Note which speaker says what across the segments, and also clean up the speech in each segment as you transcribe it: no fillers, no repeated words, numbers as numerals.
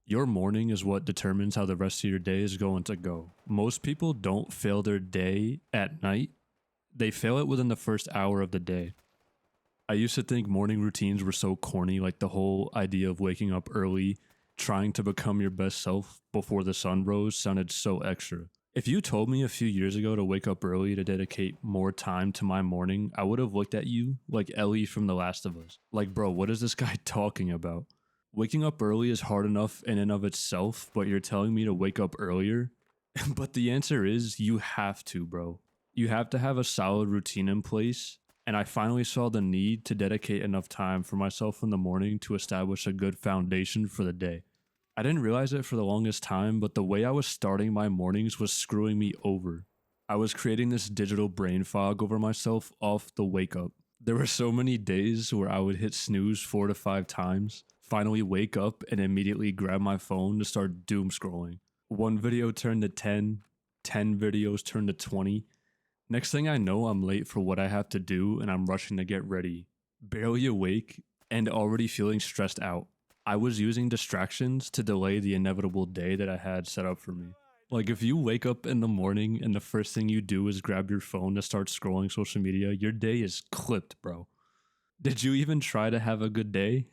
Speaker 1: Your morning is what determines how the rest of your day is going to go. Most people don't fail their day at night, they fail it within the first hour of the day. I used to think morning routines were so corny, like the whole idea of waking up early, trying to become your best self before the sun rose sounded so extra. If you told me a few years ago to wake up early to dedicate more time to my morning, I would have looked at you like Ellie from The Last of Us. Like, bro, what is this guy talking about? Waking up early is hard enough in and of itself, but you're telling me to wake up earlier? But the answer is you have to, bro. You have to have a solid routine in place, and I finally saw the need to dedicate enough time for myself in the morning to establish a good foundation for the day. I didn't realize it for the longest time, but the way I was starting my mornings was screwing me over. I was creating this digital brain fog over myself off the wake up. There were so many days where I would hit snooze 4 to 5 times, finally wake up and immediately grab my phone to start doom scrolling. One video turned to 10 videos turned to 20. Next thing I know, I'm late for what I have to do and I'm rushing to get ready. Barely awake and already feeling stressed out. I was using distractions to delay the inevitable day that I had set up for me. Like, if you wake up in the morning and the first thing you do is grab your phone to start scrolling social media, your day is clipped, bro. Did you even try to have a good day?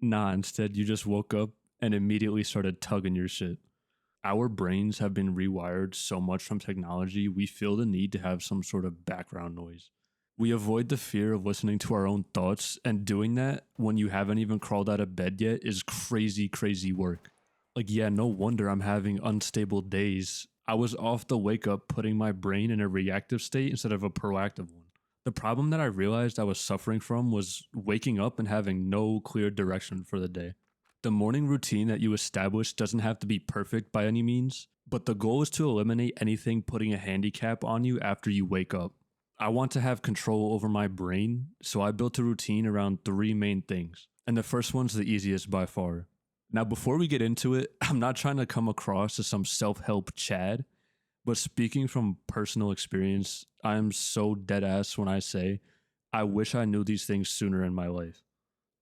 Speaker 1: Nah, instead you just woke up and immediately started tugging your shit. Our brains have been rewired so much from technology, we feel the need to have some sort of background noise. We avoid the fear of listening to our own thoughts, and doing that when you haven't even crawled out of bed yet is crazy, crazy work. Like, yeah, no wonder I'm having unstable days. I was off the wake up putting my brain in a reactive state instead of a proactive one. The problem that I realized I was suffering from was waking up and having no clear direction for the day. The morning routine that you establish doesn't have to be perfect by any means, but the goal is to eliminate anything putting a handicap on you after you wake up. I want to have control over my brain, so I built a routine around 3 main things. And the first one's the easiest by far. Now, before we get into it, I'm not trying to come across as some self-help Chad, but speaking from personal experience, I am so dead ass when I say, I wish I knew these things sooner in my life.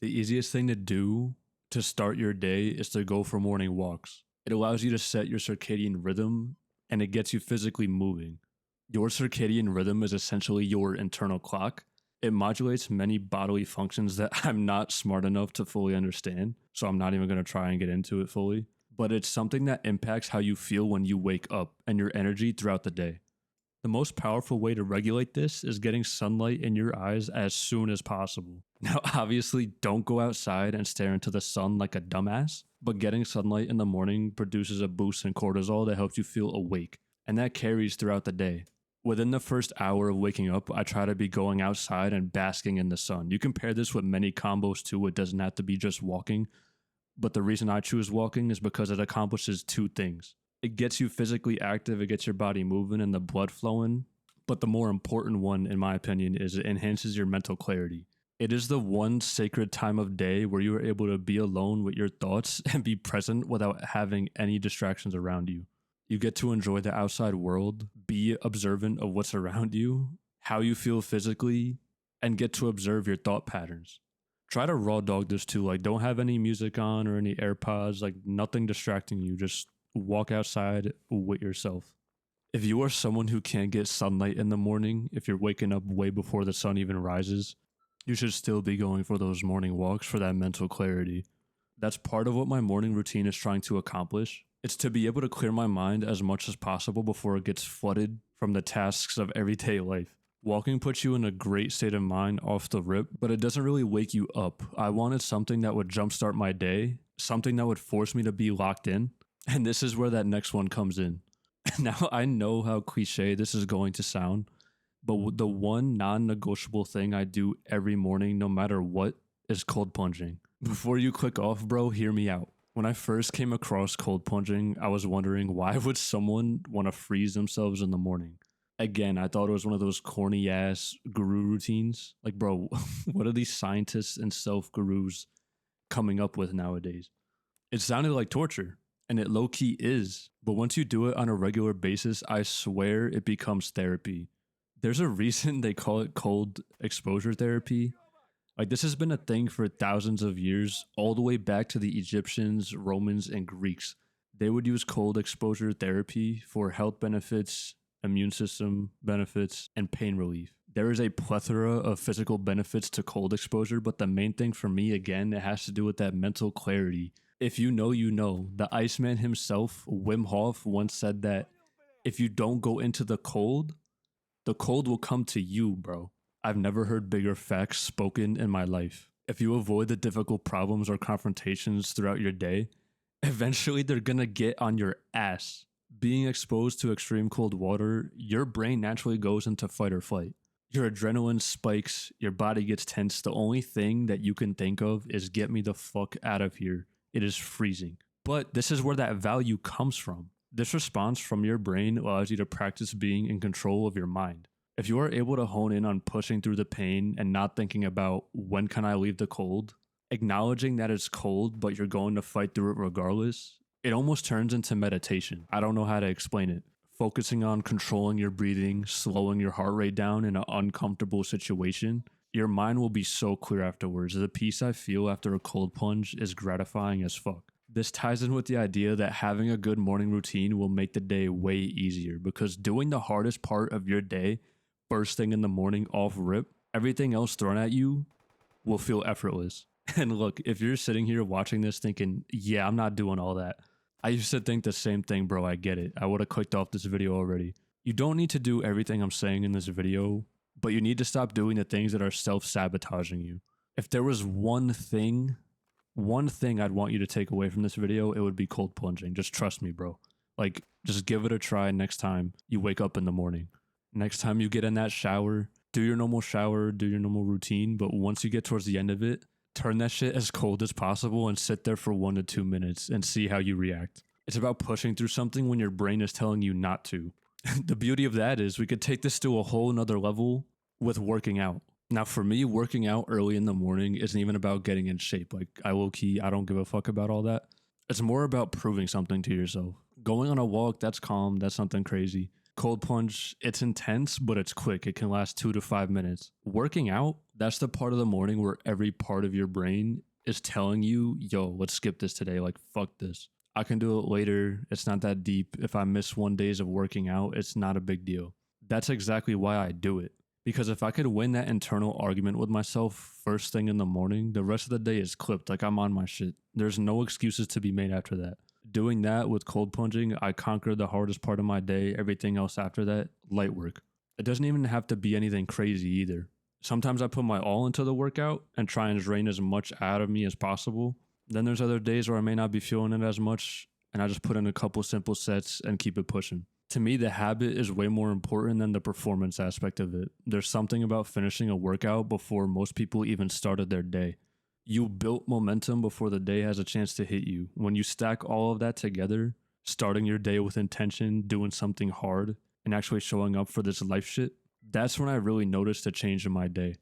Speaker 1: The easiest thing to do to start your day is to go for morning walks. It allows you to set your circadian rhythm and it gets you physically moving. Your circadian rhythm is essentially your internal clock. It modulates many bodily functions that I'm not smart enough to fully understand, so I'm not even going to try and get into it fully. But it's something that impacts how you feel when you wake up and your energy throughout the day. The most powerful way to regulate this is getting sunlight in your eyes as soon as possible. Now, obviously, don't go outside and stare into the sun like a dumbass, but getting sunlight in the morning produces a boost in cortisol that helps you feel awake, and that carries throughout the day. Within the first hour of waking up, I try to be going outside and basking in the sun. You can pair this with many combos too. It doesn't have to be just walking. But the reason I choose walking is because it accomplishes 2 things. It gets you physically active, it gets your body moving and the blood flowing. But the more important one, in my opinion, is it enhances your mental clarity. It is the one sacred time of day where you are able to be alone with your thoughts and be present without having any distractions around you. You get to enjoy the outside world, be observant of what's around you, how you feel physically, and get to observe your thought patterns. Try to raw dog this too, like don't have any music on or any AirPods, like nothing distracting you, just walk outside with yourself. If you are someone who can't get sunlight in the morning, if you're waking up way before the sun even rises, you should still be going for those morning walks for that mental clarity. That's part of what my morning routine is trying to accomplish. It's to be able to clear my mind as much as possible before it gets flooded from the tasks of everyday life. Walking puts you in a great state of mind off the rip, but it doesn't really wake you up. I wanted something that would jumpstart my day, something that would force me to be locked in, and this is where that next one comes in. Now, I know how cliche this is going to sound, but the one non-negotiable thing I do every morning, no matter what, is cold plunging. Before you click off, bro, hear me out. When I first came across cold plunging, I was wondering why would someone want to freeze themselves in the morning? Again, I thought it was one of those corny ass guru routines. Like, bro, what are these scientists and self gurus coming up with nowadays? It sounded like torture, and it low key is. But once you do it on a regular basis, I swear it becomes therapy. There's a reason they call it cold exposure therapy. Like, this has been a thing for thousands of years, all the way back to the Egyptians, Romans, and Greeks. They would use cold exposure therapy for health benefits, immune system benefits, and pain relief. There is a plethora of physical benefits to cold exposure, but the main thing for me, again, it has to do with that mental clarity. If you know, you know. The Iceman himself, Wim Hof, once said that if you don't go into the cold will come to you, bro. I've never heard bigger facts spoken in my life. If you avoid the difficult problems or confrontations throughout your day, eventually they're gonna get on your ass. Being exposed to extreme cold water, your brain naturally goes into fight or flight. Your adrenaline spikes, your body gets tense. The only thing that you can think of is get me the fuck out of here. It is freezing. But this is where that value comes from. This response from your brain allows you to practice being in control of your mind. If you are able to hone in on pushing through the pain and not thinking about when can I leave the cold, acknowledging that it's cold but you're going to fight through it regardless, it almost turns into meditation. I don't know how to explain it. Focusing on controlling your breathing, slowing your heart rate down in an uncomfortable situation, your mind will be so clear afterwards. The peace I feel after a cold plunge is gratifying as fuck. This ties in with the idea that having a good morning routine will make the day way easier, because doing the hardest part of your day first thing in the morning off rip, everything else thrown at you will feel effortless. And look, if you're sitting here watching this thinking, yeah, I'm not doing all that. I used to think the same thing, bro. I get it. I would have clicked off this video already. You don't need to do everything I'm saying in this video, but you need to stop doing the things that are self-sabotaging you. If there was one thing I'd want you to take away from this video, it would be cold plunging. Just trust me, bro. Like, just give it a try next time you wake up in the morning. Next time you get in that shower, do your normal shower, do your normal routine, but once you get towards the end of it, turn that shit as cold as possible and sit there for 1 to 2 minutes and see how you react. It's about pushing through something when your brain is telling you not to. The beauty of that is we could take this to a whole nother level with working out. Now, for me, working out early in the morning isn't even about getting in shape. Like, I don't give a fuck about all that. It's more about proving something to yourself. Going on a walk, that's calm. That's nothing crazy. Cold plunge, it's intense, but it's quick. It can last 2 to 5 minutes. Working out, that's the part of the morning where every part of your brain is telling you, yo, let's skip this today. Like, fuck this. I can do it later. It's not that deep. If I miss 1 day of working out, it's not a big deal. That's exactly why I do it. Because if I could win that internal argument with myself first thing in the morning, the rest of the day is clipped. Like, I'm on my shit. There's no excuses to be made after that. Doing that with cold plunging, I conquered the hardest part of my day. Everything else after that, light work. It doesn't even have to be anything crazy either. Sometimes I put my all into the workout and try and drain as much out of me as possible. Then there's other days where I may not be feeling it as much, and I just put in a couple simple sets and keep it pushing. To me, the habit is way more important than the performance aspect of it. There's something about finishing a workout before most people even started their day. You built momentum before the day has a chance to hit you. When you stack all of that together, starting your day with intention, doing something hard, and actually showing up for this life shit, that's when I really noticed a change in my day.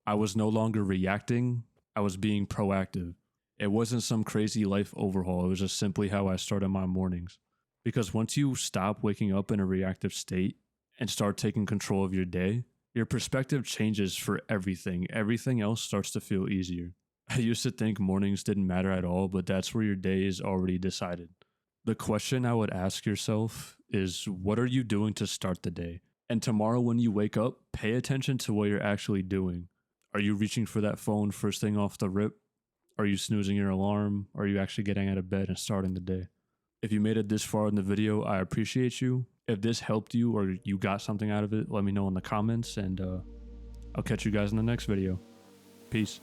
Speaker 1: I was no longer reacting, I was being proactive. It wasn't some crazy life overhaul, it was just simply how I started my mornings. Because once you stop waking up in a reactive state and start taking control of your day, your perspective changes for everything. Everything else starts to feel easier. I used to think mornings didn't matter at all, but that's where your day is already decided. The question I would ask yourself is, what are you doing to start the day? And tomorrow when you wake up, pay attention to what you're actually doing. Are you reaching for that phone first thing off the rip? Are you snoozing your alarm? Are you actually getting out of bed and starting the day? If you made it this far in the video, I appreciate you. If this helped you or you got something out of it, let me know in the comments, and I'll catch you guys in the next video. Peace.